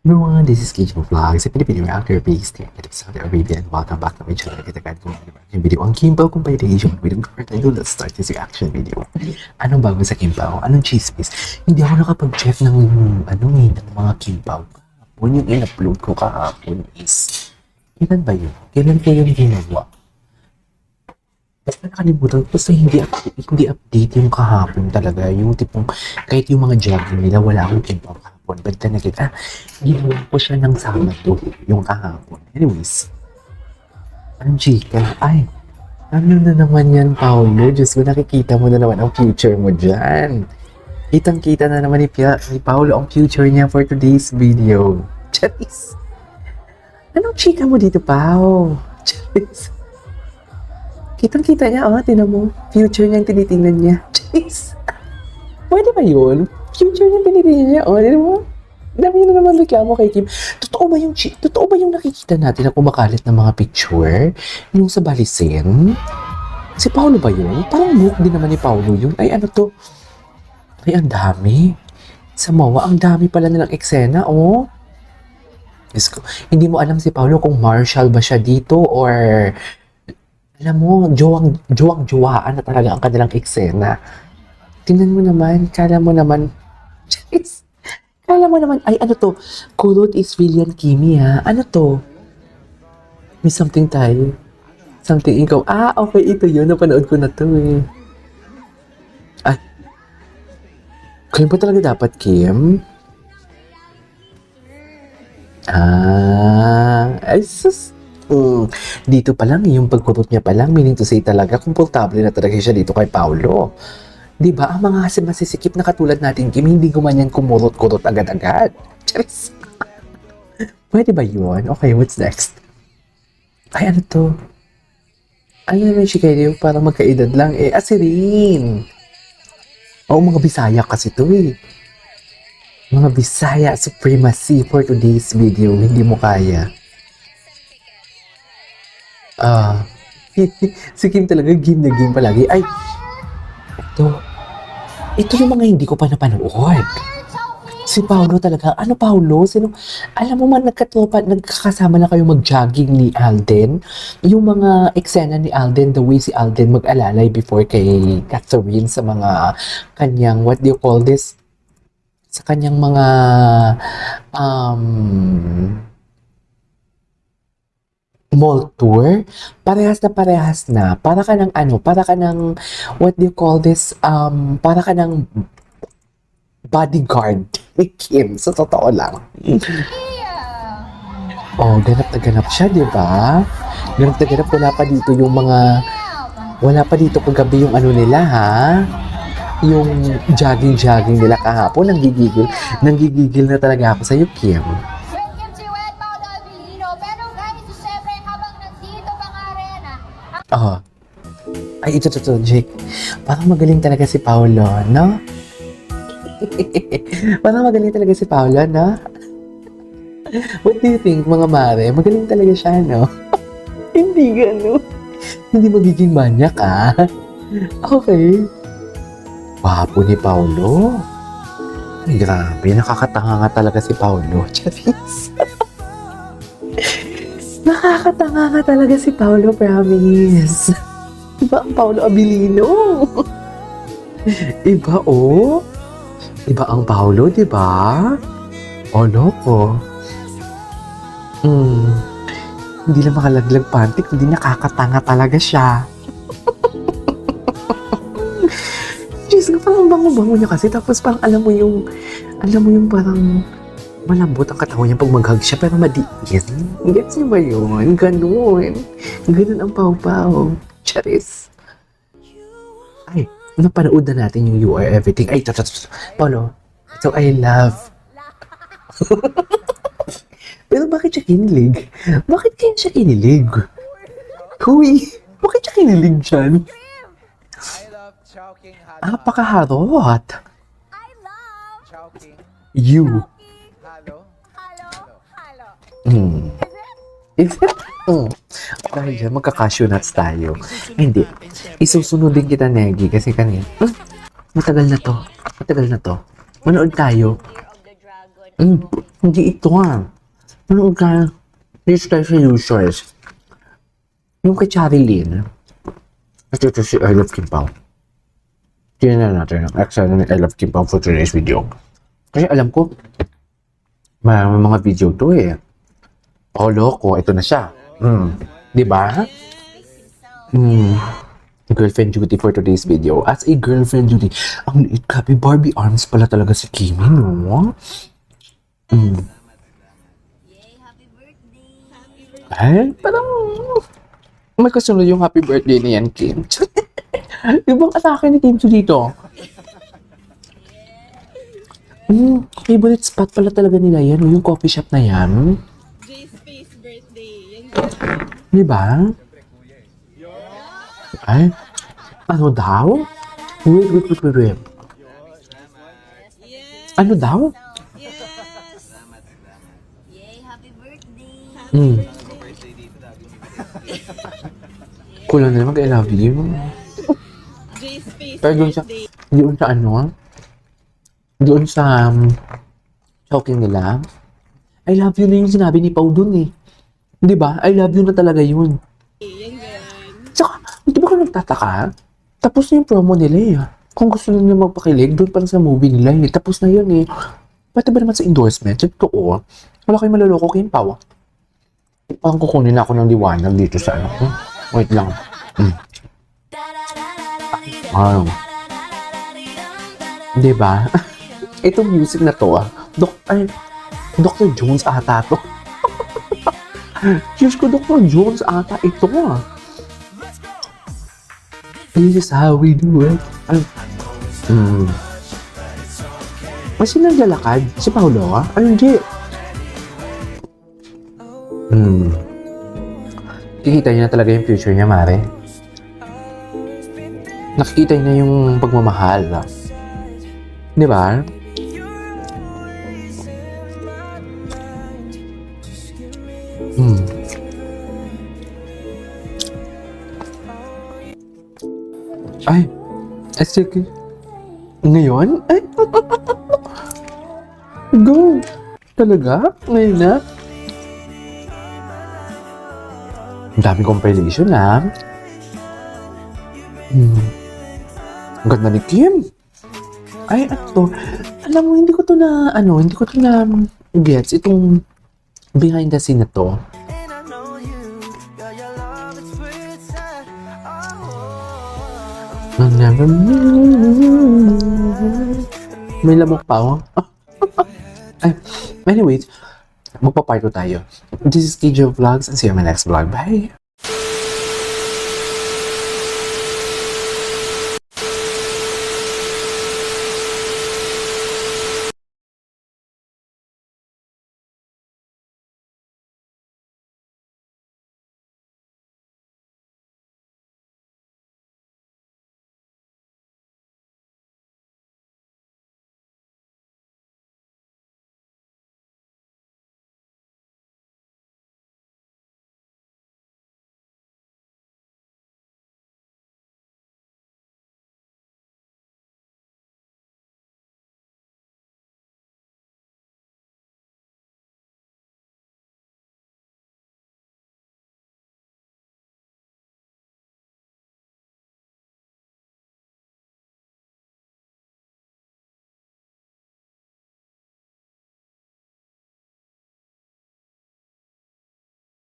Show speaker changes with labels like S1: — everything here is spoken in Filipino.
S1: Everyone, this is Kijo Vlogs, a Filipino actor based here at Saudi Arabia, and welcome back to my channel. Kita agad kong reaction video ang Kimbao compilation with the let's start this reaction video. Anong bago sa Kimbao? Anong chismis? Hindi ako nakapag-check ng ng mga Kimbao kahapon. Yung in-upload ko kahapon is kailan ba yun? Kailan ko yung ginawa? Basta nakalimutan ko kasi hindi update yung kahapon talaga. Yung tipong kahit yung mga jogging nila wala akong Kimbao kahapon. But then again, ginawa ko siya ng Sabado yung kahapon. Anyways, ang chika, ano na naman yan, Paolo? Diyos ko, nakikita mo na naman ang future mo dyan. Kitang-kita na naman ni Paolo ang future niya for today's video. Charis! Anong chika mo dito, Pao? Charis! Kitang-kita niya, tinan mo. Future niya ang tinitingnan niya. Charis! Pwede ba yun? Future niya tinitingnan niya, tinan mo. Dami na naman reklamo kay Kim. Totoo ba yung nakikita natin na kumakalit ng mga picture? Yung sa Balisin? Si Paolo ba yun? Parang book din naman ni Paolo yun. Ay, ano to? Ay, ang dami. Sa MOA, ang dami pala nilang eksena, Diyos ko, hindi mo alam si Paolo kung martial ba siya dito or alam mo, juwang-juwaan na talaga ang kanilang eksena. Tingnan mo naman, kala mo naman, ay ano to? Kulot is William Kimi ha? Ano to? May something tayo. Something ikaw. Okay, ito yun. Napanood ko na to eh. Ay. Kayo ba talaga dapat, Kim? Ay sus. Dito pa lang, yung pagkurot niya pa lang, meaning to say talaga, komportable na talaga siya dito kay Paolo. Diba, ang mga masisikip na katulad natin, Kim, hindi gumanyan kumurot-kurot agad-agad. Charis! Pwede ba yun? Okay, what's next? Ay, ano to? Ay, ano si kayo? Parang magkaedad lang eh. Si Rin! Mga Bisaya kasi to eh. Mga Bisaya supremacy for today's video. Hindi mo kaya. Si Kim talaga game na game palagi. Ay! Ito yung mga hindi ko pa napanood. Si Paolo talaga. Ano Paolo? Alam mo man, nagkakasama na kayo mag-jogging ni Alden. Yung mga eksena ni Alden, the way si Alden mag-alalay before kay Catherine sa mga kanyang, what do you call this? Sa kanyang mga, mall tour, parehas na. Para ka ng, what do you call this? Para ka ng bodyguard ni Kim. Sa totoo lang. Ganap na ganap siya, di ba? Ganap na ganap, wala pa dito kagabi yung ano nila, ha? Yung jogging nila kahapon, nanggigigil na talaga ako sa'yo, Kim. Ay, ito, Jake. Parang magaling talaga si Paolo, no? Parang magaling talaga si Paolo, no? What do you think, mga mare? Magaling talaga siya, no? Hindi gano'n. Hindi magiging manyak, Okay. Wapo ni Paolo. Ay, grabe. Nakakatanga nga talaga si Paolo. Charis. Nakakatanga nga talaga si Paolo, promise. Iba ang Paolo Abilino. Iba, Iba ang Paolo, di ba? Loko. Hindi lang makalaglag pantik, hindi nakakatanga talaga siya. Diyos ko, parang bango-bango niya kasi. Tapos parang alam mo yung parang malambot ang katawan niya pag mag-hug siya, pero madiin. Gets niyo ba yun? Ganun ang pau-pau. Charis. Ay, napanood na natin yung You Are Everything. Ay, Paolo, ito I love. Pero bakit siya kinilig? Bakit kaya siya kinilig? Huy, bakit siya kinilig dyan? Pakaharot. You. Is it? Dahil dyan, magka-cashew nuts tayo. Hindi. Isusunodin kita, Negi, kasi kanina. Matagal na to. Manood tayo. Hindi ito Ano ka? Dito tayo sa users. Yung kay Charilyn. At ito si I Love Kim Pao. Tingnan natin ang extra ng I Love Kim Pao for today's video. Kasi alam ko, marami mga video to Oh, loko. Ito na siya. Diba? Girlfriend duty for today's video. As a girlfriend duty, ang liit, grabe, Barbie arms pala talaga si Kimi, no? Ay, parang may kasunod yung happy birthday na yan, Kim. Ibang atake ni Kim dito. Favorite spot pala talaga nila yan, yung coffee shop na yan.
S2: J-Space birthday. Yan
S1: Diba? Ay, ano daw? Wait. Ano daw?
S2: Yes! Yay, happy birthday!
S1: Kulang na mag-I love you.
S2: J-Space
S1: Pero doon sa,
S2: birthday.
S1: doon sa talking nila, I love you na yung sinabi ni Pao dun Di ba? I love you na talaga yun.
S2: Yan ganyan.
S1: Tsaka, hindi ba ka nagtataka? Tapos na yung promo nila Kung gusto nila magpakilig, doon pa lang sa movie nila Tapos na yun Pati ba naman sa endorsement? Sa totoo, wala kayong maloloko kay Pao. Parang kukunin ako ng liwanag dito sa Wait lang. Di ba? Itong music na to Dr. Jones ata to. Diyos ko, Dr. Jones ata ito This is how we do it. May sinang lalakad? Si Paolo Ay, hindi. Kikita niya na talaga yung future niya, Mare. Nakikita niya yung pagmamahal. Di ba? Ay, sige. Ngayon? Ay, go! Talaga? Ngayon na? Ang dami compilation Ang ganda ni Kim. Ay, alam mo, hindi ko to na gets itong behind the scene na to. May lamok pa Ay, anyways, magpa-part 2 tayo. This is KJ Vlogs and see you in my next vlog. Bye!